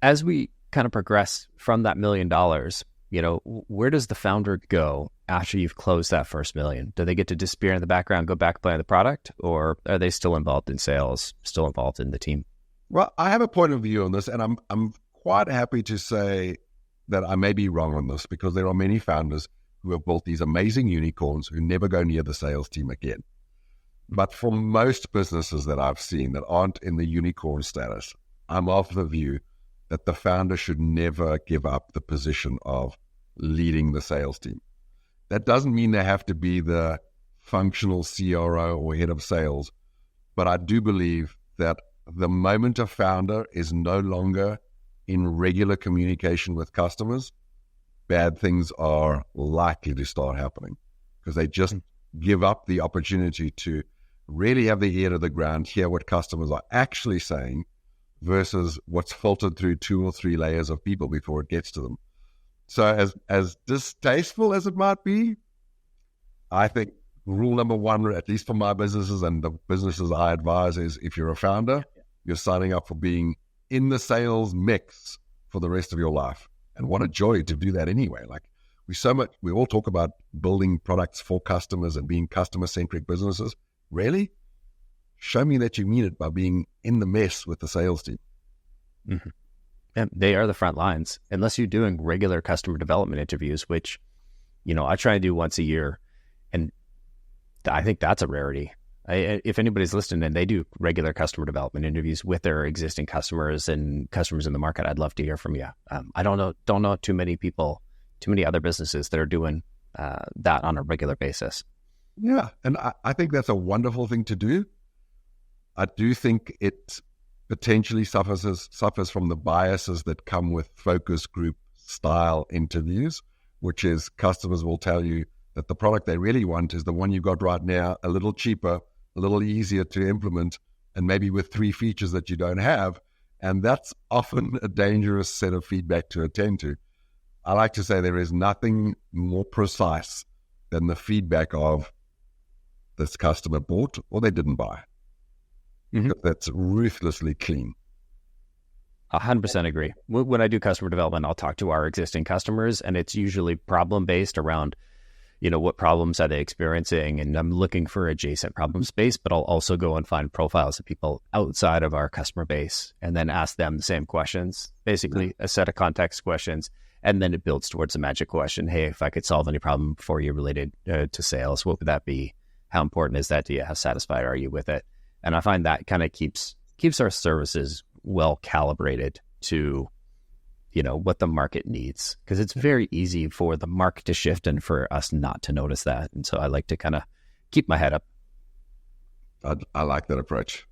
As we kind of progress from that $1 million, where does the founder go after you've closed that first million? Do they get to disappear in the background, go back playing the product, or are they still involved in sales, still involved in the team? Well, I have a point of view on this, and I'm quite happy to say that I may be wrong on this, because there are many founders who have built these amazing unicorns who never go near the sales team again. But for most businesses that I've seen that aren't in the unicorn status, I'm of the view that the founder should never give up the position of leading the sales team. That doesn't mean they have to be the functional CRO or head of sales, but I do believe that the moment a founder is no longer in regular communication with customers, bad things are likely to start happening, because they just give up the opportunity to really have the ear to the ground, hear what customers are actually saying versus what's filtered through 2 or 3 layers of people before it gets to them. So as distasteful as it might be, I think rule number 1, at least for my businesses and the businesses I advise, is if you're a founder, you're signing up for being in the sales mix for the rest of your life. And what a joy to do that anyway. Like we all talk about building products for customers and being customer-centric businesses. Really? Show me that you mean it by being in the mess with the sales team. Mm-hmm. And they are the front lines. Unless you're doing regular customer development interviews, which, I try and do once a year. And I think that's a rarity. If anybody's listening and they do regular customer development interviews with their existing customers and customers in the market, I'd love to hear from you. I don't know too many other businesses that are doing that on a regular basis. Yeah, and I think that's a wonderful thing to do. I do think it potentially suffers from the biases that come with focus group style interviews, which is customers will tell you that the product they really want is the one you got right now, a little cheaper, a little easier to implement, and maybe with 3 features that you don't have. And that's often a dangerous set of feedback to attend to. I like to say there is nothing more precise than the feedback of this customer bought or they didn't buy. Mm-hmm. That's ruthlessly clean. 100% agree. When I do customer development, I'll talk to our existing customers, and it's usually problem-based around, what problems are they experiencing? And I'm looking for adjacent problem space, but I'll also go and find profiles of people outside of our customer base and then ask them the same questions, basically a set of context questions. And then it builds towards a magic question. Hey, if I could solve any problem for you related to sales, what would that be? How important is that to you? How satisfied are you with it? And I find that kind of keeps our services well calibrated to, what the market needs, because it's very easy for the market to shift and for us not to notice that. And so I like to kind of keep my head up. I like that approach.